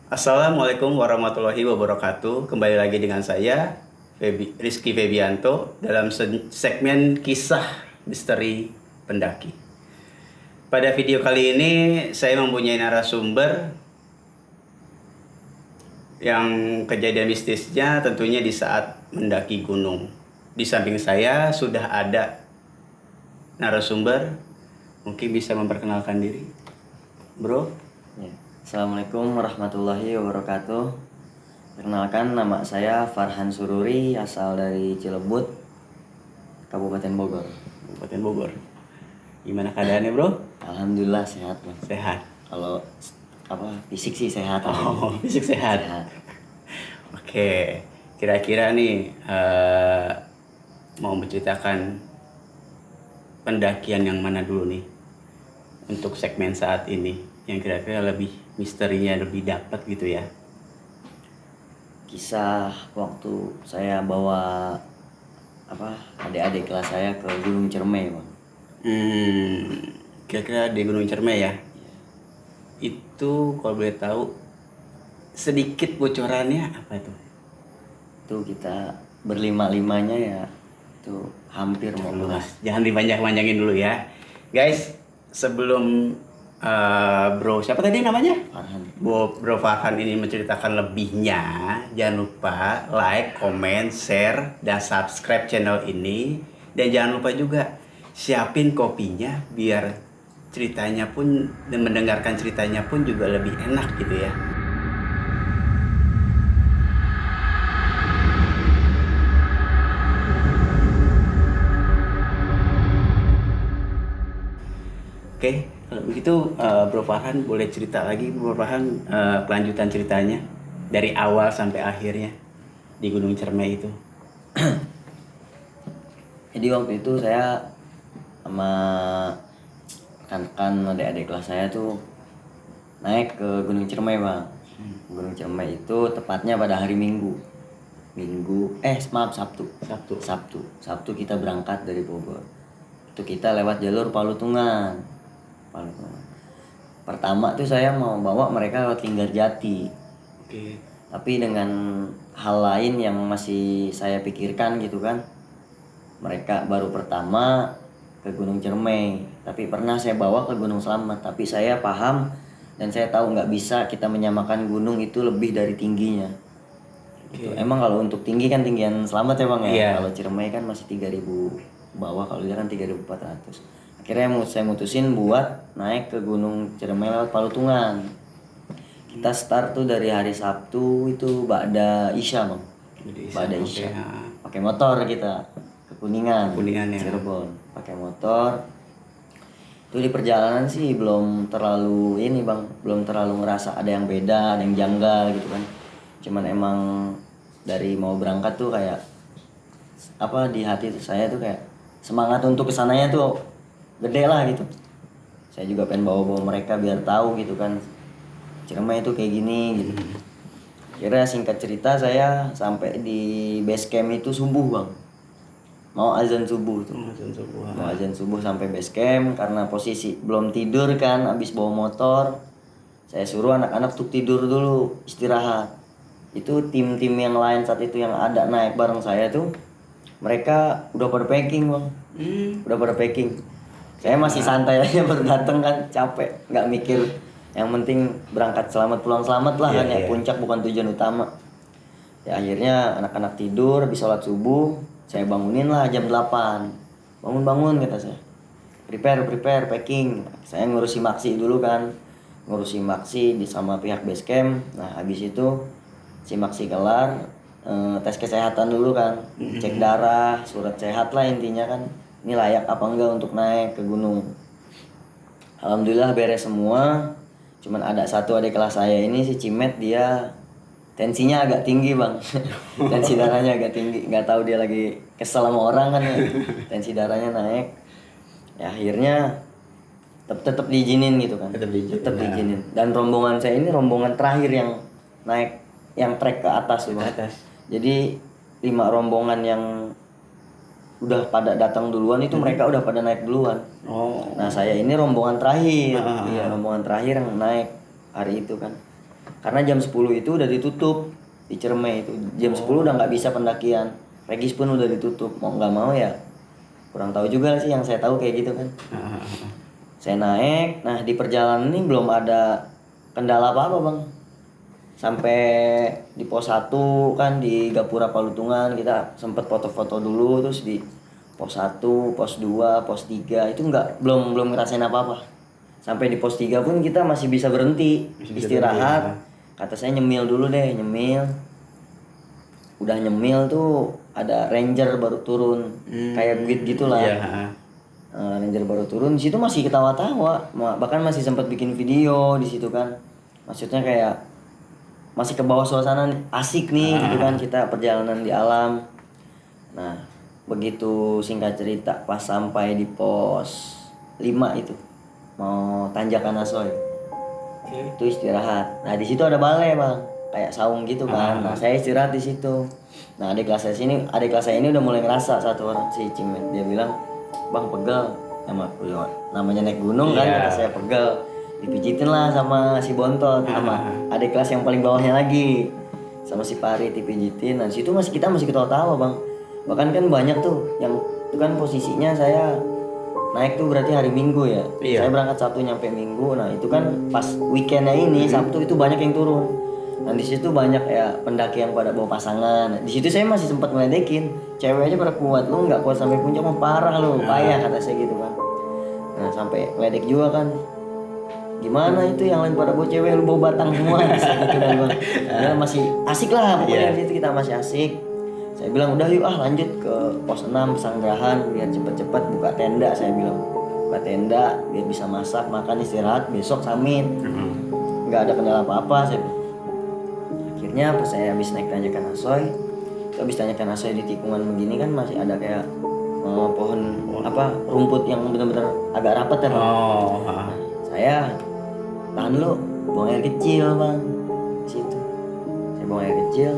Assalamualaikum warahmatullahi wabarakatuh. Kembali lagi dengan saya, Rizky Febianto, dalam segmen kisah misteri pendaki. Pada video kali ini, saya mempunyai narasumber yang kejadian mistisnya tentunya di saat mendaki gunung. Di samping saya sudah ada narasumber, mungkin bisa memperkenalkan diri. Bro? Ya. Assalamualaikum warahmatullahi wabarakatuh. Perkenalkan, nama saya Farhan Sururi, asal dari Cilebut, Kabupaten Bogor. Kabupaten Bogor. Gimana keadaannya, Bro? Alhamdulillah sehat, Bang. Sehat. Kalau fisik sih sehat. Oh, fisik sehat. Sehat. Oke, kira-kira nih mau menceritakan pendakian yang mana dulu nih untuk segmen saat ini yang kira-kira lebih misterinya lebih dapat gitu ya. Kisah waktu saya bawa adik-adik kelas saya ke Gunung Ciremai, Bang. Kira-kira di Gunung Ciremai ya. Itu kalau boleh tahu sedikit bocorannya apa tuh? Itu kita berlima-limanya ya, itu hampir mau pulas. Jangan dipanjang-panjangin dulu ya. Guys, sebelum Bro siapa tadi namanya? Farhan. Bro Farhan ini menceritakan lebihnya, jangan lupa like, comment, share, dan subscribe channel ini. Dan jangan lupa juga siapin kopinya biar ceritanya pun dan mendengarkan ceritanya pun juga lebih enak gitu ya. Oke, kalau begitu Bro Farhan boleh cerita lagi Bro Farhan kelanjutan ceritanya dari awal sampai akhirnya di Gunung Ciremai itu. Jadi waktu itu saya sama rekan-rekan adik-adik kelas saya tuh naik ke Gunung Ciremai, Bang. Gunung Ciremai itu tepatnya pada hari Sabtu kita berangkat dari Bogor. Itu kita lewat jalur Palutungan. Pertama tuh saya mau bawa mereka lewat Linggarjati. Oke. Tapi dengan hal lain yang masih saya pikirkan gitu kan. Mereka baru pertama ke Gunung Ciremai, tapi pernah saya bawa ke Gunung Slamet. Tapi saya paham dan saya tahu nggak bisa kita menyamakan gunung itu lebih dari tingginya. Gitu. Emang kalau untuk tinggi kan tinggian Slamet ya, Bang ya. Iya. Kalau Ciremai kan masih 3.000 bawah, kalau dia kan 3.400. Akhirnya saya mutusin buat naik ke Gunung Ciremai lewat Palutungan. Kita start tuh dari hari Sabtu itu Ba'da Isya, Bang. Ba'da Isya. Pakai motor kita ke Kuningan ya. Cirebon. Pakai motor. Itu di perjalanan sih belum terlalu ini, Bang. Belum terlalu ngerasa ada yang beda, ada yang janggal gitu kan. Cuman emang dari mau berangkat tuh kayak di hati tuh saya tuh kayak semangat untuk kesananya tuh gede lah gitu. Saya juga pengen bawa mereka biar tahu gitu kan Ciremai itu kayak gini gitu. Kira singkat cerita saya sampai di base camp itu subuh, Bang. Mau azan subuh tuh. Mau azan subuh sampai base camp karena posisi belum tidur kan, habis bawa motor. Saya suruh anak-anak tuh tidur dulu, istirahat. Itu tim-tim yang lain saat itu yang ada naik bareng saya tuh mereka udah pada packing, Bang. Udah pada packing. Saya masih santai aja baru dateng kan, capek, nggak mikir. Yang penting berangkat selamat, pulang selamat lah kan ya. Puncak bukan tujuan utama. Ya akhirnya anak-anak tidur, habis sholat subuh, saya bangunin lah jam 8. Bangun kata saya. Prepare packing. Saya ngurusi maksi dulu kan. Ngurusi maksi sama pihak base camp. Nah, habis itu si maksi kelar, tes kesehatan dulu kan. Cek darah, surat sehat lah intinya kan. Ini layak apa enggak untuk naik ke gunung. Alhamdulillah beres semua. Cuman ada satu adik kelas saya ini si Cimet, dia tensinya agak tinggi, Bang. Tensi darahnya agak tinggi. Nggak tahu dia lagi kesel sama orang kan ya. Tensi darahnya naik. Ya akhirnya tetap diizinin gitu kan. Tetap diizinin. Dan rombongan saya ini rombongan terakhir yang naik, yang trek ke atas, Bang. Jadi 5 rombongan yang udah pada datang duluan itu mereka udah pada naik duluan. Oh. Nah saya ini rombongan terakhir, Ah. iya rombongan terakhir yang naik hari itu kan. Karena jam 10 itu udah ditutup di Ciremai itu. Jam 10 udah nggak bisa pendakian. Regis pun udah ditutup. Mau nggak mau ya kurang tahu juga sih, yang saya tahu kayak gitu kan. Ah. Saya naik, nah di perjalanan ini belum ada kendala apa-apa bang. Sampai di pos 1 kan di Gapura Palutungan kita sempet foto-foto dulu, terus di pos 1, pos 2, pos 3 itu belum ngerasain apa-apa. Sampai di pos 3 pun kita masih bisa berhenti, istirahat. Kata saya nyemil dulu deh, nyemil. Udah nyemil tuh ada ranger baru turun, kayak guide gitulah. Iya. Ranger baru turun, di situ masih ketawa-tawa, bahkan masih sempat bikin video di situ kan. Maksudnya kayak masih ke bawah suasana asik nih gitu kan, kita perjalanan di alam. Nah, begitu singkat cerita pas sampai di pos 5 itu mau tanjakan Asoy. Itu istirahat. Nah, di situ ada balai, Bang. Kayak saung gitu kan. Nah, saya istirahat di situ. Nah, adik kelas saya ini udah mulai ngerasa satu orang si Cimet. Dia bilang, "Bang, pegel." Namanya naik gunung kan, kata saya pegel. Dipijitin lah sama si Bontot, sama adik kelas yang paling bawahnya lagi, sama si Pari dipijitin. Nah situ kita masih ketawa-tawa bang. Bahkan kan banyak tuh yang itu kan posisinya saya naik tuh berarti hari Minggu ya. Iya. Saya berangkat Sabtu nyampe Minggu. Nah itu kan pas weekendnya ini Sabtu itu banyak yang turun. Nah di situ banyak ya pendaki yang pada bawa pasangan. Nah, di situ saya masih sempat ngeledekin, cewek aja pada kuat, lu nggak kuat sampai puncak mau parah lu, payah kata saya gitu kan. Nah sampai ledek juga kan. Gimana itu yang lain pada bawa cewek lu bawa batang semua gitu kan bang. Ya masih asik lah pokoknya di situ kita masih asik. Saya bilang udah yuk lanjut ke pos 6 Pesanggrahan biar cepet-cepet buka tenda, saya bilang buka tenda biar bisa masak makan istirahat besok samin. Nggak ada kendala apa-apa saya bilang. Akhirnya pas saya habis naik tanjakan Asoy, habis tanjakan Asoy di tikungan begini kan masih ada kayak pohon apa rumput yang benar-benar agak rapat ya bang. Nah, saya tahan lu buang air kecil bang di situ. Saya buang air kecil.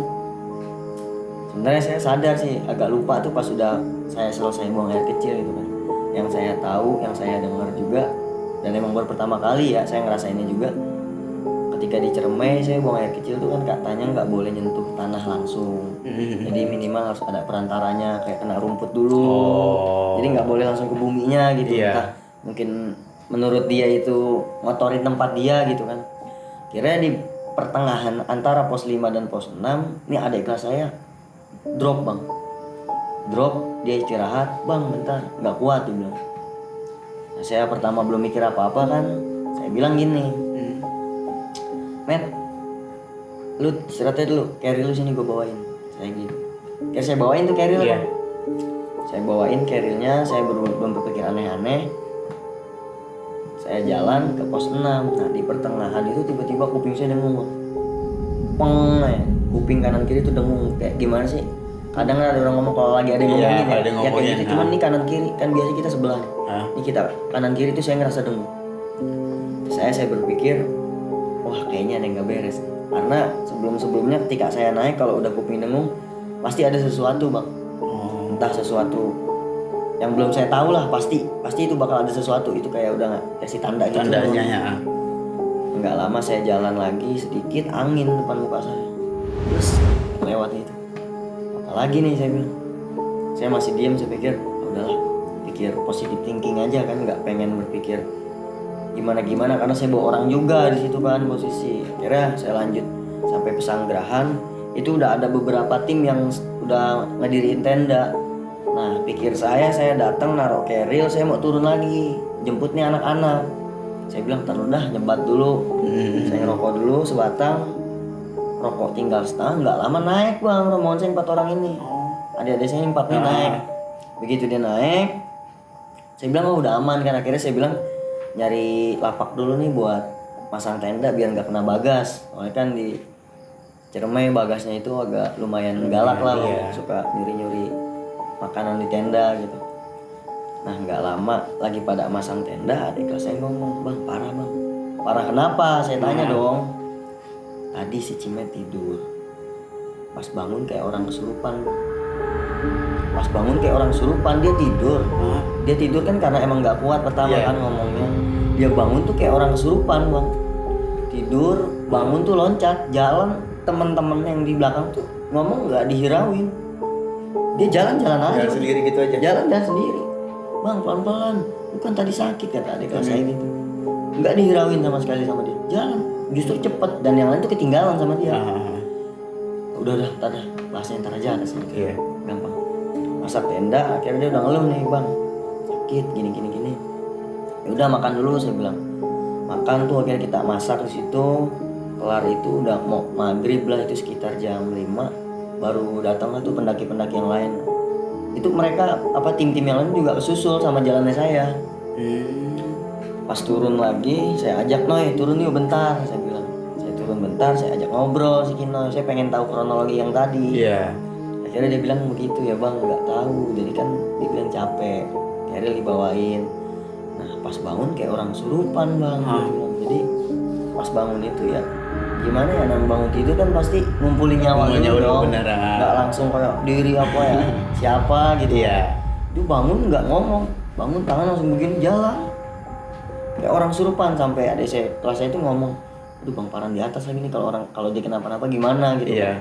Sebenarnya saya sadar sih agak lupa tuh pas sudah saya selesai buang air kecil itu kan. Yang saya tahu, yang saya dengar juga dan emang baru pertama kali ya saya ngerasainnya juga. Ketika di Ciremai saya buang air kecil tuh kan katanya nggak boleh nyentuh tanah langsung. Jadi minimal harus ada perantaranya kayak kena rumput dulu. Jadi nggak boleh langsung ke buminya gitu. Entah mungkin menurut dia itu ngotorin tempat dia gitu kan. Kira di pertengahan antara pos 5 dan pos 6 ini adik kelas saya drop bang. Drop, dia istirahat, bang bentar nggak kuat dia bilang. Nah, saya pertama belum mikir apa-apa kan. Saya bilang gini, Met, lu istirahatnya dulu, carry lu sini gue bawain. Saya gitu. Kayak saya bawain tuh carry lah. Saya bawain carry-nya, saya belum berpikir aneh-aneh. Saya jalan ke pos 6. Nah di pertengahan itu tiba-tiba kuping saya dengung. Peng ya. Kuping kanan kiri itu dengung. Kayak gimana sih? Kadang ada orang ngomong kalau lagi ada yang ngomongin ya kayak gitu. Cuman ini kanan kiri kan biasanya kita sebelah. Ini kita kanan kiri itu saya ngerasa dengung. Saya berpikir wah kayaknya ada yang gak beres. Karena sebelumnya ketika saya naik kalau udah kuping dengung pasti ada sesuatu bang. Entah sesuatu yang belum saya tahu lah, pasti itu bakal ada sesuatu. Itu kayak udah kasih tanda gitu. Tandanya ya. Nggak lama saya jalan lagi sedikit angin depan muka saya. Terus lewat itu. Apalagi nih saya bilang. Saya masih diam, saya pikir udahlah, pikir positive thinking aja kan, nggak pengen berpikir gimana karena saya bawa orang juga di situ kan posisi. Akhirnya saya lanjut sampai Pesanggrahan. Itu udah ada beberapa tim yang udah ngediriin tenda. Nah pikir saya datang naruh keril, saya mau turun lagi jemput nih anak-anak. Saya bilang taruh dah nyebat dulu. Saya ngerokok dulu sebatang, rokok tinggal setengah, nggak lama naik bang rombongan saya 4 orang ini. Adik-adik saya 4 nih naik. Begitu dia naik, saya bilang oh udah aman kan. Akhirnya saya bilang nyari lapak dulu nih buat pasang tenda biar nggak kena bagas. Soalnya kan di Ciremai bagasnya itu agak lumayan galak lah, suka nyuri-nyuri makanan di tenda gitu. Nah nggak lama lagi pada masang tenda, adik kelas saya ngomong, bang parah bang. Parah kenapa? Saya tanya dong. Tadi si Cimet tidur, pas bangun kayak orang kesurupan. Pas bangun kayak orang surupan, dia tidur. Hah? Dia tidur kan karena emang nggak kuat pertama Iya. kan ngomongnya. Dia bangun tuh kayak orang kesurupan bang. Tidur, bangun tuh loncat, jalan, teman-teman yang di belakang tuh ngomong nggak dihirauin. Dia jalan-jalan aja. Jalan sendiri gitu aja. Jalan sendiri. Bang pelan-pelan, bukan tadi sakit kata adik kelas saya gitu. Nggak dihirauin sama sekali sama dia. Jalan, justru cepet dan yang lain tuh ketinggalan sama dia. Udah, tada, bahasnya ntar aja sih. Iya. Gampang. Masak tenda, akhirnya dia udah ngeluh nih bang, sakit gini. Ya udah makan dulu saya bilang. Makan tuh akhirnya kita masak di situ. Kelar itu udah mau maghrib lah, itu sekitar jam 5 baru datang lah tuh pendaki-pendaki yang lain. Itu mereka tim-tim yang lain juga kesusul sama jalannya saya. Pas turun lagi saya ajak Noy turun yuk bentar, saya bilang. Saya turun bentar, saya ajak ngobrol si Kinoy, saya pengen tahu kronologi yang tadi. Iya. Akhirnya dia bilang begitu ya bang, nggak tahu, jadi kan dia bilang capek, akhirnya dibawain. Nah pas bangun kayak orang surupan bang, dia bilang. Jadi pas bangun itu ya gimana ya, nang bangun tidur kan pasti ngumpulin nyawa dulu dong, nggak langsung kayak diri apa ya siapa gitu. Iya. Dia bangun nggak ngomong, bangun tangan langsung begini jalan kayak orang surupan, sampai adik saya kelas saya itu ngomong, aduh bang Paran di atas lagi nih, kalau dia kenapa-napa gimana gitu. Iya.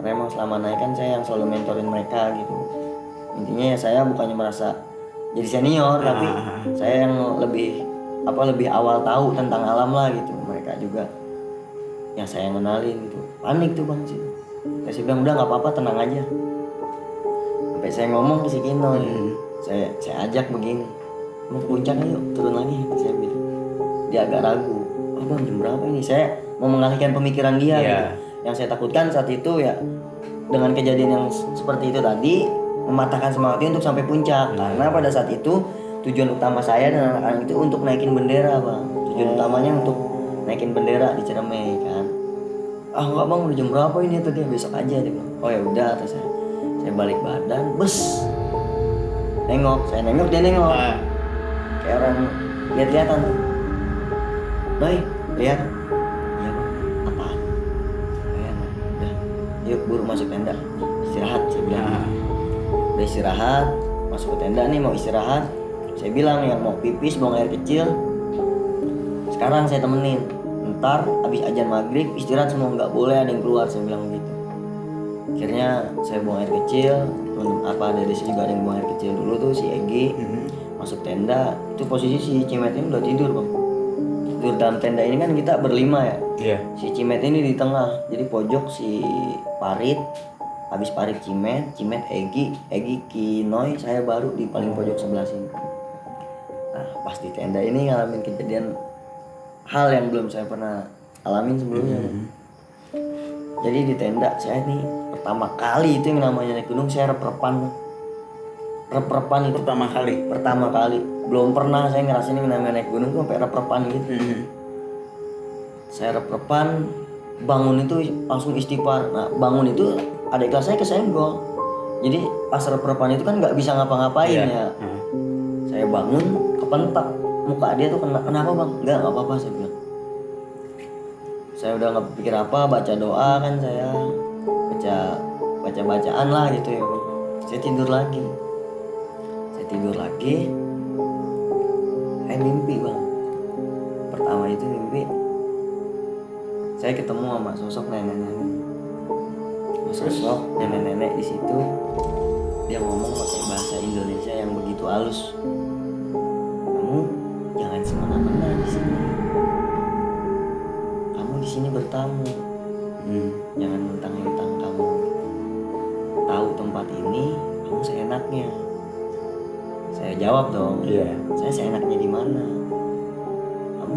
Karena emang selama naik kan saya yang selalu mentorin mereka gitu. Intinya ya saya bukannya merasa jadi senior, tapi saya yang lebih awal tahu tentang alam lah gitu. Mereka juga yang saya kenalin gitu. Panik tuh bang sih. Saya bilang udah nggak apa-apa, tenang aja. Sampai saya ngomong ke si Kino, saya ajak begini, mau ke puncak ayo turun lagi, saya bilang. Dia agak ragu, bang jam berapa ini? Saya mau mengalihkan pemikiran dia gitu. Yang saya takutkan saat itu ya dengan kejadian yang seperti itu tadi mematahkan semangatnya untuk sampai puncak. Karena pada saat itu tujuan utama saya dan anak-anak itu untuk naikin bendera bang. Tujuan utamanya untuk naikin bendera di Ciremai kan. Enggak bang, udah jam berapa ini tuh, dia besok aja dia bilang. Oh ya udah, terus saya balik badan, bes. Saya nengok, dia nengok. Kayak orang lihat-lihatan. Doi, lihat. Iya bang, apaan? Udah, yuk buru masuk tenda, istirahat saya bilang. Udah istirahat, masuk ke tenda nih mau istirahat. Saya bilang yang mau pipis, buang air kecil, sekarang saya temenin. Ntar habis ajan maghrib istirahat semua, nggak boleh ada yang keluar, saya bilang gitu. Akhirnya saya buang air kecil, dari sini juga ada yang buang air kecil dulu tuh si Egi. Masuk tenda, itu posisi si Cimet ini udah tidur bang. Tidur dalam tenda ini kan kita berlima ya. Iya. Si Cimet ini di tengah, jadi pojok si Parit, habis Parit Cimet, Egi Kinoy, saya baru di paling pojok sebelah sini. Nah pas di tenda ini ngalamin kejadian hal yang belum saya pernah alamin sebelumnya. Jadi di tenda saya nih pertama kali itu yang namanya naik gunung, saya rep-repan itu pertama kali. Belum pernah saya ngerasain yang namanya naik gunung tuh sampai rep-repan gitu. Saya rep-repan, bangun itu langsung istighfar. Nah bangun itu adik kelas saya kesenggol. Jadi pas rep-repan itu kan nggak bisa ngapa-ngapain ya. Saya bangun kepentak, muka dia tuh kenapa bang? Enggak apa-apa saya bilang. Saya udah nggak pikir apa, baca doa kan, saya baca bacaan lah gitu ya. Saya tidur lagi. Saya mimpi bang. Pertama itu mimpi saya ketemu sama sosok nenek-nenek di situ. Dia ngomong pakai bahasa Indonesia yang begitu halus. Kamu jangan semena-mena di sini. Kamu di sini bertamu. Jangan mentang-mentang kamu tahu tempat ini, kamu seenaknya. Saya jawab dong. Iya. Saya seenaknya di mana? Kamu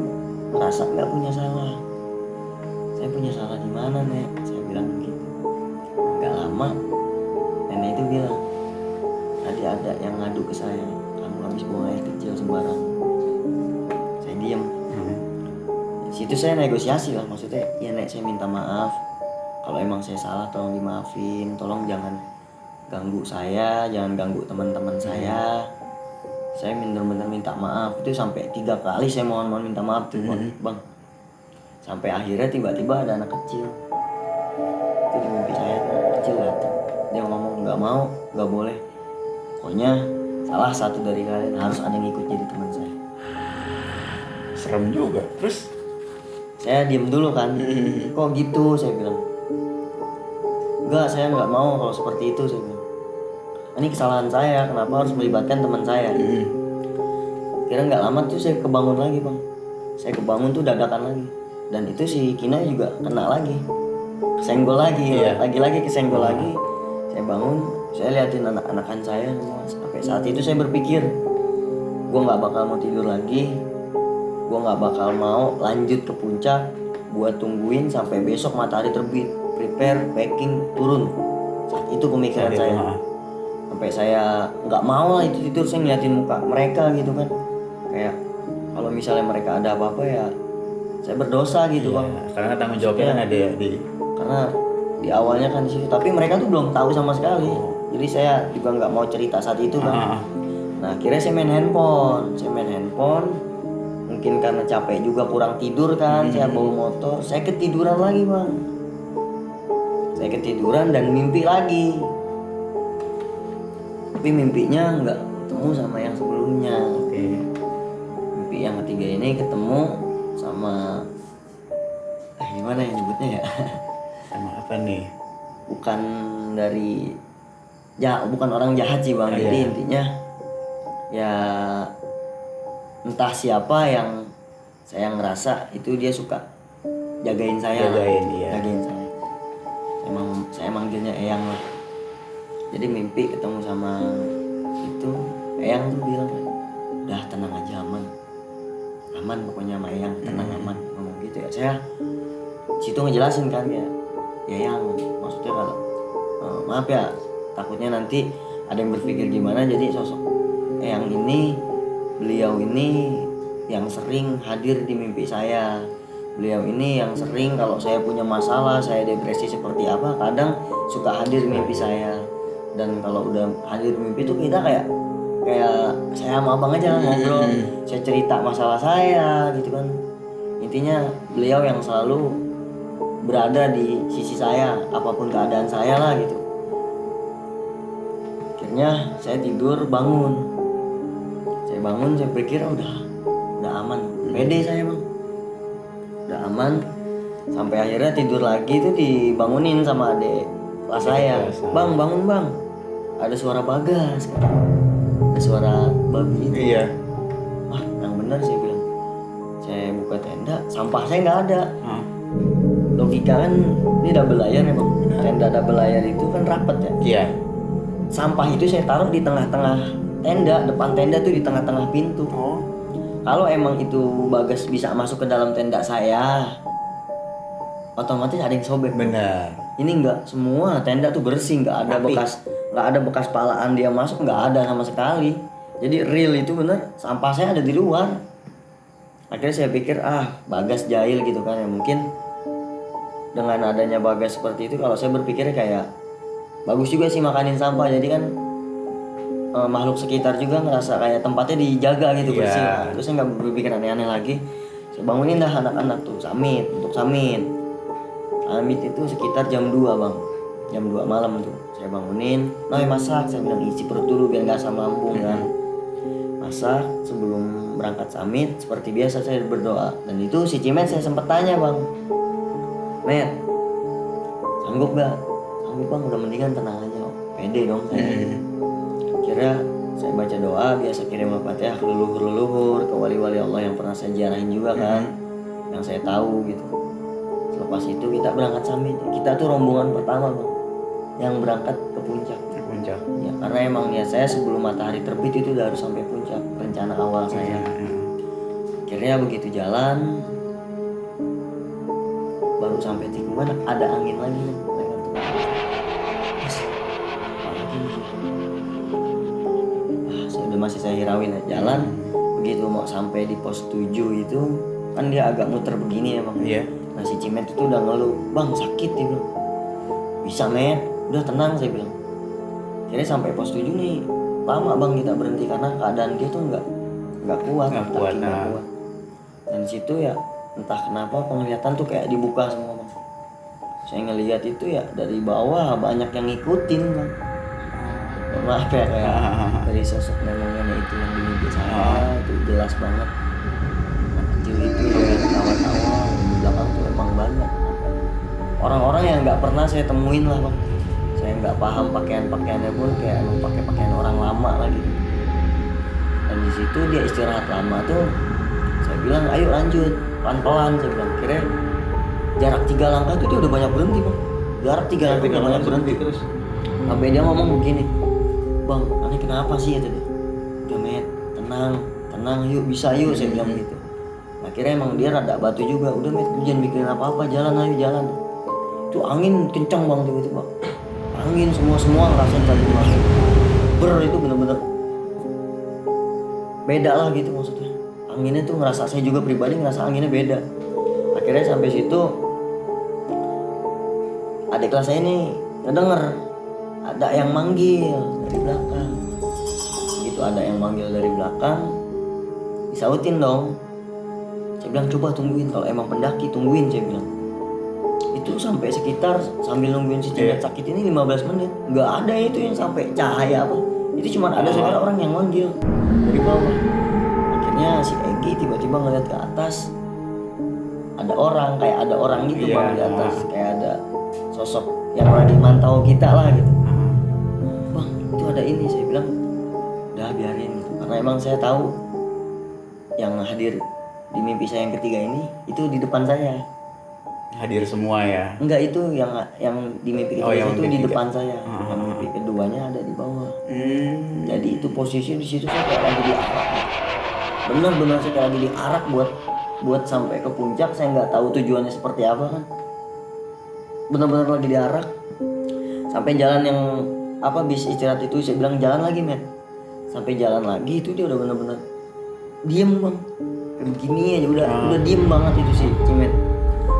merasa nggak punya salah? Saya punya salah di mana, Nek? Saya bilang begitu. Nggak lama, nenek itu bilang, tadi ada yang ngadu ke saya, kamu habis buang air kecil sembarang. Saya diam. Di situ saya negosiasi lah, maksudnya, ya Nek saya minta maaf. Kalau emang saya salah tolong dimaafin, tolong jangan ganggu saya, jangan ganggu teman-teman saya. Saya bener-bener minta maaf. Itu sampai 3 kali saya mohon minta maaf tuh bang. Sampai akhirnya tiba-tiba ada anak kecil. Itu di mimpi saya tuh anak kecil datang. Dia ngomong nggak mau, nggak boleh. Pokoknya salah satu dari kalian harus ada yang ikut jadi teman saya. Serem juga. Terus Saya diem dulu kan. Kok gitu, saya bilang. Enggak, saya nggak mau kalau seperti itu, saya bilang. Ini kesalahan saya, kenapa harus melibatkan teman saya? Kira nggak lama tuh saya kebangun lagi bang. Saya kebangun tuh dadakan lagi. Dan itu si Kina juga kena lagi, kesenggol lagi, lagi-lagi kesenggol lagi. Saya bangun, saya liatin anak-anakan saya semua. Sampai saat itu saya berpikir, gue nggak bakal mau tidur lagi, gue nggak bakal mau lanjut ke puncak buat tungguin sampai besok matahari terbit, prepare, packing, turun. Saat itu pemikiran saya. Sampai saya nggak mau lah itu tidur, saya ngeliatin muka mereka gitu kan, kayak kalau misalnya mereka ada apa-apa ya saya berdosa gitu bang. karena tanggung jawabnya kan ada di. Karena di awalnya kan di situ, tapi mereka tuh belum tahu sama sekali. Jadi saya juga nggak mau cerita saat itu kan. Nah akhirnya saya main handphone. Mungkin karena capek juga kurang tidur kan, saya bawa motor, saya ketiduran lagi bang. Saya ketiduran dan mimpi lagi. Tapi mimpinya nggak ketemu sama yang sebelumnya. Mimpi yang ketiga ini ketemu sama gimana ya nyebutnya ya? Sama apa nih? Bukan dari bukan orang jahat sih bang. Jadi intinya ya entah siapa yang saya ngerasa itu dia suka jagain saya. Jagain saya. Saya manggilnya Eyang lah. Jadi mimpi ketemu sama itu, Eyang tuh bilang, udah tenang aja, aman pokoknya sama Eyang, tenang aman, ngomong gitu ya. Saya situ ngejelasin kan ya Eyang, maksudnya kalau maaf ya, takutnya nanti ada yang berpikir gimana. Jadi sosok Eyang ini, beliau ini yang sering hadir di mimpi saya. Beliau ini yang sering kalau saya punya masalah, saya depresi seperti apa, kadang suka hadir di mimpi saya. Dan kalau udah hadir di mimpi itu kita kayak saya sama abang aja ngobrol, saya cerita masalah saya gitu kan. Intinya beliau yang selalu berada di sisi saya apapun keadaan saya lah gitu. Akhirnya saya tidur, saya bangun, saya pikir udah aman, pede saya bang, udah aman. Sampai akhirnya tidur lagi tuh dibangunin sama adik kelas saya. Bang, bangun bang, ada suara Bagas, ada suara babi itu. Iya. Wah, yang benar saya bilang. Saya buka tenda, sampah saya nggak ada. Logika kan ini double layer ya bang. Tenda double layer itu kan rapet ya. Iya. Sampah itu saya taruh di tengah-tengah tenda, depan tenda tuh di tengah-tengah pintu. Kalau emang itu Bagas bisa masuk ke dalam tenda saya, otomatis ada yang sobek. Benar. Ini enggak, semua tenda tuh bersih, nggak ada bekas palaan dia masuk, nggak ada sama sekali. Jadi real itu bener, sampah saya ada di luar. Akhirnya saya pikir Bagas jahil gitu kan ya, mungkin dengan adanya Bagas seperti itu, kalau saya berpikirnya kayak bagus juga sih makanin sampah, jadi kan makhluk sekitar juga ngerasa kayak tempatnya dijaga gitu, bersih. Terus saya nggak berpikir aneh-aneh lagi. Saya bangunin dah anak-anak tuh samit itu sekitar jam 2 bang, jam 2 malam tuh saya bangunin. Masak, saya bilang isi perut dulu biar nggak asam lambung kan. Masak sebelum berangkat samit, seperti biasa saya berdoa. Dan itu si Cimet saya sempat tanya bang, Met, sanggup gak? Sanggup bang, udah mendingan tenang aja, pede dong saya. Kira saya baca doa, biasa kirim Al-Fatihah ke leluhur ke wali-wali Allah yang pernah saya ziarahin juga kan, yang saya tahu gitu. Selepas itu kita berangkat samit. Kita tuh rombongan pertama bang, yang berangkat ke puncak. Ya, karena emang niat saya sebelum matahari terbit itu udah harus sampai puncak, rencana awal saya. Akhirnya begitu jalan, baru sampai tikungan ada angin lagi. Masih saya hirauin ya. Jalan begitu mau sampai di pos 7 itu kan dia agak muter begini ya bang. Nah si Cimet itu udah ngeluh, bang sakit dia bilang. Bisa men, udah tenang saya bilang. Jadi sampai pos 7 nih lama bang kita berhenti karena keadaan dia tuh nggak kuat. Dan situ ya entah kenapa penglihatan tuh kayak dibuka semua bang. Saya ngelihat itu ya dari bawah banyak yang ngikutin bang. maaf ya kayak dari sosok nenek-nenek itu yang di mimpi saya itu jelas banget. Anak kecil itu ya tawa-tawa di belakang tuh emang banyak orang-orang yang nggak pernah saya temuin lah bang. Saya nggak paham pakaiannya pun kayak emang pakai pakaian orang lama lah gitu. Dan di situ dia istirahat lama tuh, saya bilang ayo lanjut pelan-pelan, saya bilang kira jarak 3 langkah itu dia udah banyak berhenti bang. Jarak 3 langkah udah banyak berhenti terus. Sampai dia ngomong begini, bang aneh kenapa sih itu dia? Udah met, tenang yuk bisa yuk, saya bilang gitu. Akhirnya emang dia rada batu juga, udah met jangan mikirin apa-apa, jalan ayo jalan. Itu angin kencang bang tiba-tiba, angin semua ngerasain tadi angin itu bener-bener beda lah gitu maksudnya. Anginnya tuh ngerasa, saya juga pribadi ngerasa anginnya beda. Akhirnya sampai situ adik kelas saya ini ngedenger ada yang manggil dari belakang. Gitu ada yang manggil dari belakang, disautin dong. Saya bilang coba tungguin, kalau emang pendaki tungguin, saya bilang. Itu sampai sekitar sambil nungguin si cewek sakit ini 15 menit nggak ada itu yang sampai cahaya apa, itu cuma ada suara orang yang manggil dari bawah. Akhirnya si Egi tiba-tiba ngeliat ke atas, ada orang gitu bang di atas, kayak ada sosok yang lagi mantau kita lah gitu. Bang itu ada ini, saya bilang udah biarin gitu, karena emang saya tahu yang hadir di mimpi saya yang ketiga ini itu di depan saya. Hadir semua ya? Enggak, itu yang di mimpi ketiga itu di depan saya. Yang mimpi keduanya ada di bawah. Jadi itu posisi di situ saya kayak lagi diarak. Benar-benar saya kayak lagi diarak buat sampai ke puncak. Saya nggak tahu tujuannya seperti apa kan. Benar-benar lagi diarak. Sampai jalan yang bis istirahat itu saya bilang jalan lagi men. Sampai jalan lagi itu dia udah benar-benar diem bang. Kayak begini aja udah diem banget itu si Cimet.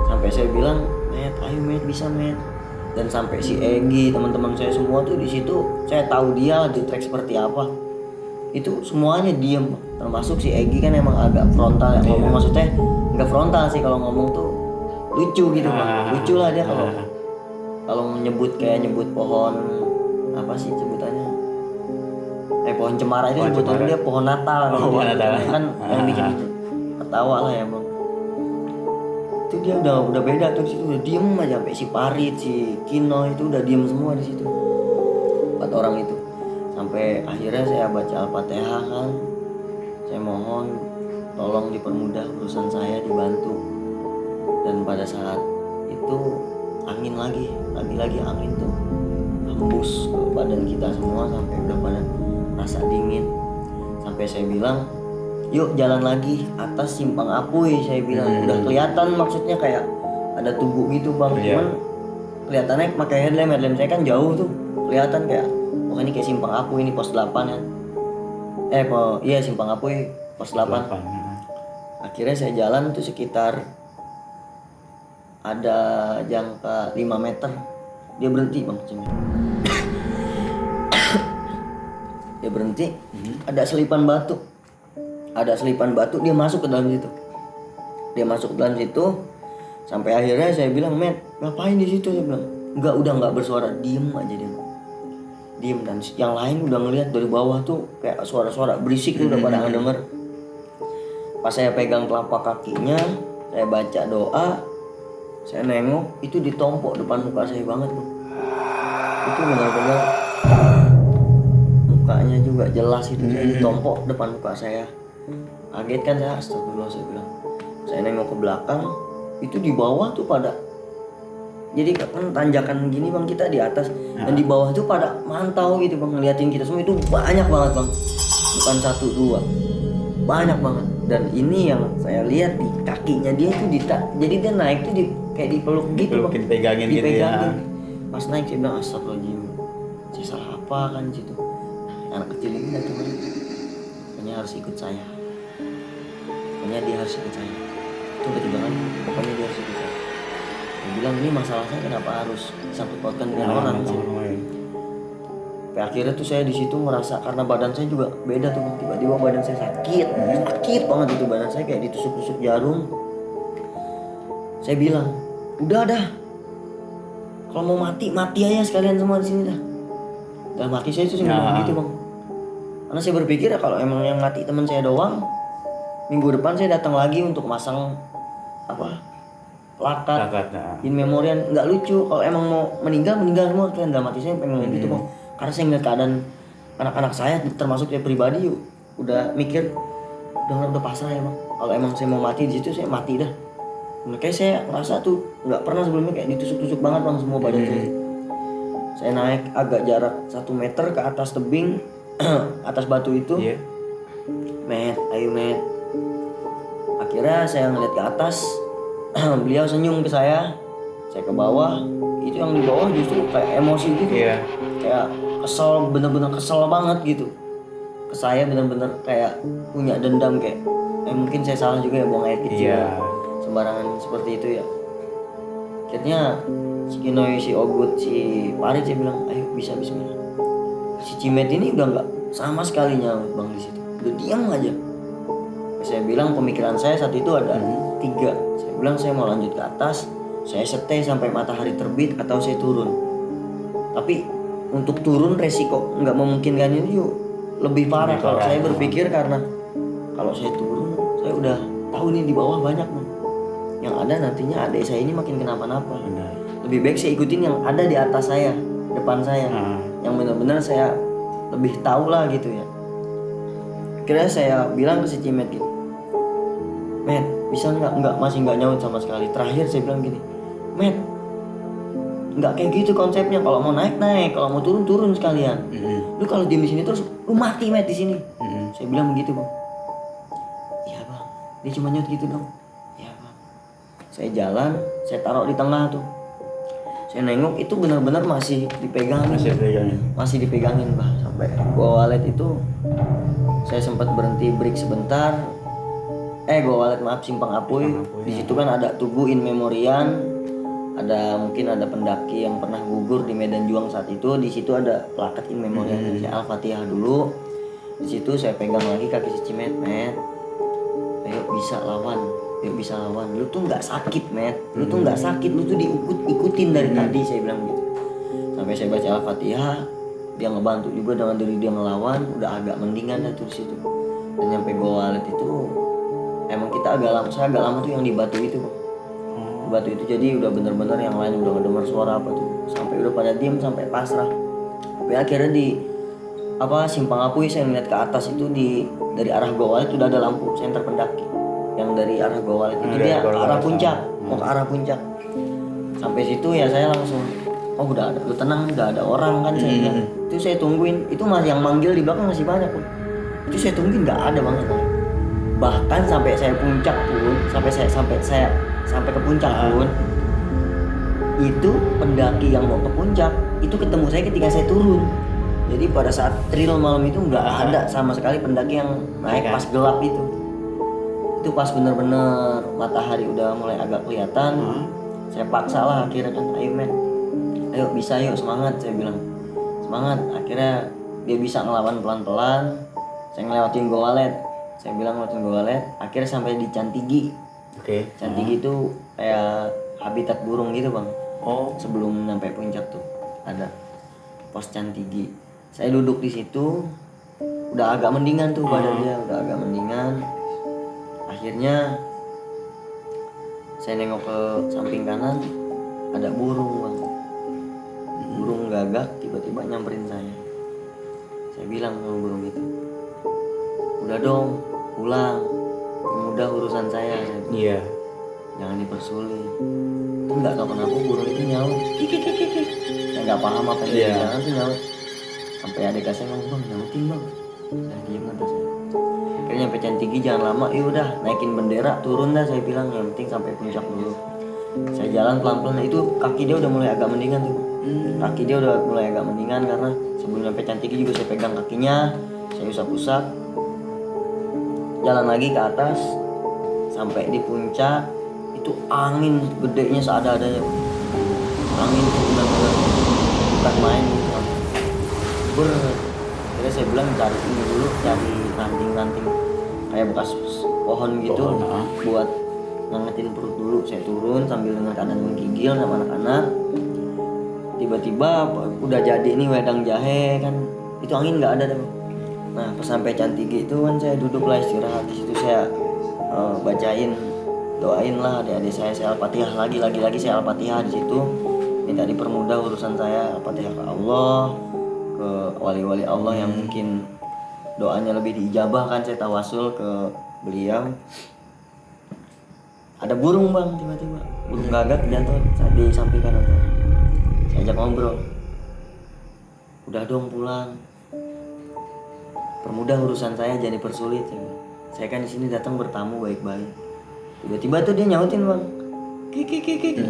Sampai saya bilang, Met, ayo Met, bisa Met. Dan sampai si Egi, teman-teman saya semua tuh di situ, saya tahu dia di trek seperti apa. Itu semuanya diem, termasuk si Egi kan emang agak frontal ya ngomong, maksudnya nggak frontal sih kalau ngomong tuh lucu gitu bang. Lucu lah dia kalau nyebut pohon apa sih sebutannya? Pohon cemara itu sebutannya dia pohon Natal. Pohon Natal kan yang bikin ketawa lah ya bang. Itu dia udah beda tuh di situ, udah diem aja. Sampai si Parit, si Kino itu udah diem semua di situ, 4 orang itu. Sampai akhirnya saya baca Al-Fatihah kan, saya mohon tolong dipermudah urusan saya, dibantu. Dan pada saat itu angin lagi angin tuh hembus ke badan kita semua sampai udah pada rasa dingin. Sampai saya bilang yuk jalan lagi atas Simpang Apuy, saya bilang. Udah kelihatan maksudnya kayak ada tugu gitu bang, cuman kelihatannya pakai headlamp saya kan jauh tuh, kelihatan kayak ini kayak Simpang Apuy, ini pos 8 ya. Simpang Apuy pos 8. Akhirnya saya jalan tuh sekitar ada jangka 5 meter, dia berhenti bang. Dia berhenti, ada selipan batu, dia masuk ke dalam situ. Sampai akhirnya saya bilang, Met, ngapain di situ? Saya bilang, nggak bersuara, diem aja dia. Diem, dan yang lain udah ngeliat dari bawah tuh kayak suara-suara berisik tuh udah pada ngedenger. Pas saya pegang telapak kakinya, saya baca doa, saya nengok, itu ditompok depan muka saya banget tuh. Itu benar-benar mukanya juga jelas itu, saya ditompok depan muka saya. Kaget kan saya, astagfirullah, saya bilang. Saya nengok ke belakang, itu di bawah tuh pada, jadi kan tanjakan gini bang, kita di atas, dan di bawah tuh pada mantau gitu bang, ngeliatin kita semua. Itu banyak banget bang, bukan 1, 2, banyak banget. Dan ini yang saya lihat di kakinya dia tuh jadi dia naik tuh kayak dipeluk gitu bang, dipegangin gitu ya. Pas naik saya bilang astagfirullahaladzim, saya salah apa kan situ. Anak kecil ini tuh bang, pokoknya harus ikut saya. Pokoknya dia harus ikut saya. Itu betul banget. Pokoknya dia harus ikut saya. Dia bilang ini masalah saya kenapa harus sangkut pautkan dengan orang. Sampai akhirnya tuh saya di situ merasa, karena badan saya juga beda tuh, tiba-tiba badan saya sakit banget itu, badan saya kayak ditusuk-tusuk jarum. Saya bilang udah dah, kalau mau mati aja sekalian semua di sini dah. dalam hati saya itu saya ngomong gitu bang, karena saya berpikir ya kalau emang yang mati teman saya doang, minggu depan saya datang lagi untuk masang plakat in memoriam. Nggak lucu kalau emang mau meninggal semua kalian. Dalam hati saya pengen ngomong gitu bang, karena saya ngeliat keadaan anak-anak saya termasuk saya pribadi udah mikir udah pasrah ya bang, kalau emang saya mau mati di situ saya mati dah. Makanya saya ngerasa tuh nggak pernah sebelumnya kayak ditusuk-tusuk banget bang semua badan saya. Saya naik agak jarak 1 meter ke atas tebing atas batu itu. Met, ayo met. Akhirnya saya ngeliat ke atas, beliau senyum ke saya ke bawah. Itu yang di bawah justru kayak emosi gitu, kayak kesel, bener-bener kesel banget gitu ke saya, bener-bener kayak punya dendam kayak mungkin saya salah juga ya buang air kecil sembarangan seperti itu ya. Akhirnya si Kinoy, si Ogut, si Parit saya bilang ayo bisa bismillah. Si Cimet ini udah nggak sama sekali nyaut bang di situ, udah diam aja. Saya bilang pemikiran saya saat itu ada 3. Saya bilang saya mau lanjut ke atas, saya stay sampai matahari terbit atau saya turun. Tapi untuk turun resiko nggak memungkinkan itu lebih parah kalau saya berpikir, karena kalau saya turun saya udah tahu nih di bawah banyak bang. Yang ada nantinya adik saya ini makin kenapa-napa. Lebih baik saya ikutin yang ada di atas saya, depan saya, yang benar-benar saya lebih tahu lah gitu ya. Akhirnya saya bilang ke si Cimet gitu, Met bisa nggak masih nggak nyaut sama sekali. Terakhir saya bilang gini, Met nggak kayak gitu konsepnya, kalau mau naik, kalau mau turun sekalian. Lu kalau diem di sini terus lu mati Met di sini. Saya bilang begitu bang. Iya bang, dia cuma nyaut gitu dong. Iya bang. Saya jalan, saya taruh di tengah tuh. Saya nengok itu benar-benar masih dipegangin. Masih dipegangin bah, sampai gua walet itu saya sempat berhenti break sebentar. Gua walet maaf, Simpang Apuy. Di situ kan ada tugu in memoriam, mungkin ada pendaki yang pernah gugur di medan juang saat itu. Di situ ada plakat in memoriam. Saya Al-Fatihah dulu. Di situ saya pegang lagi kaki si Cimet, Met. Ayo bisa lawan. Lu tuh nggak sakit Met, lu tuh nggak sakit, lu tuh ikutin dari tadi. Saya bilang gitu sampai saya baca Al-Fatihah. Dia ngebantu juga dengan diri dia ngelawan, udah agak mendingan dah tuh di situ. Dan nyampe gua walet itu emang kita saya agak lama tuh yang di batu itu di batu itu. Jadi udah bener-bener yang lain udah ngedengar suara apa tuh, sampai udah pada diem, sampai pasrah. Tapi akhirnya di Simpang Apuy saya ngeliat ke atas itu dari arah gua walet udah ada lampu senter pendaki. Yang dari arah gua walet itu dia ke arah puncak, mau ke arah puncak. Sampai situ ya saya langsung udah ada, lu tenang, udah ada orang kan. Saya bilang itu saya tungguin, itu masih yang manggil di belakang masih banyak pun. Itu saya tungguin nggak ada banget. Bahkan sampai saya puncak pun, sampai ke puncak pun, itu pendaki yang mau ke puncak itu ketemu saya ketika saya turun. Jadi pada saat trail malam itu nggak ada sama sekali pendaki yang naik pas gelap itu. Itu pas bener-bener matahari udah mulai agak kelihatan. Saya paksa lah akhirnya kan, ayo men, ayo bisa, yuk semangat. Saya bilang semangat. Akhirnya dia bisa ngelawan pelan-pelan. Saya ngelewatin gua walet. Saya bilang ngelewatin gua walet. Akhirnya sampai di Cantigi. Cantigi itu kayak habitat burung gitu bang. Sebelum sampai puncak tuh ada pos Cantigi. Saya duduk di situ. Udah agak mendingan tuh badan dia, udah agak mendingan. Akhirnya saya nengok ke samping kanan, ada burung bang. Burung gagak tiba-tiba nyamperin saya. Saya bilang sama burung itu, udah dong, pulang. Udah urusan saya. Jangan dipersulit. Itu nggak tahu kenapa burung itu nyaut. Saya nggak paham apa yang dia bilang tuh nyaut. Sampai adik saya ngomong, bang nyautin bang. Saya diem aja saya. Akhirnya nyampe Cantigi jangan lama, udah naikin bendera, turun dah. Saya bilang yang penting sampai puncak dulu. Saya jalan pelan-pelan, itu kaki dia udah mulai agak mendingan tuh. Kaki dia udah mulai agak mendingan karena sebelum nyampe Cantigi juga saya pegang kakinya, saya usap-usap. Jalan lagi ke atas, sampai di puncak, itu angin gedenya seada-adanya. Angin itu benar-benar bukan main gitu. Akhirnya saya bilang cari ini dulu, cari ranting-ranting kayak bekas pohon gitu, buat ngangetin perut dulu. Saya turun sambil dengan keadaan menggigil sama anak-anak. tiba-tiba udah jadi nih wedang jahe kan, itu angin nggak ada deh. Nah pas sampai Cantigi itu kan saya duduk lah istirahat di situ, saya bacain, doain lah adik-adik saya Al-Fatihah lagi saya Al-Fatihah di situ, minta dipermudah urusan saya, Al-Fatihah ke Allah, ke wali-wali Allah yang mungkin doanya lebih diijabah kan, saya tawasul ke beliau. Ada burung bang, tiba-tiba burung gagak jatuh di samping kanan saya. Saya ajak ngobrol, udah dong pulang, permudah urusan saya, jadi persulit ya. Saya kan di sini datang bertamu baik-baik. Tiba-tiba tuh dia nyautin bang, kiki.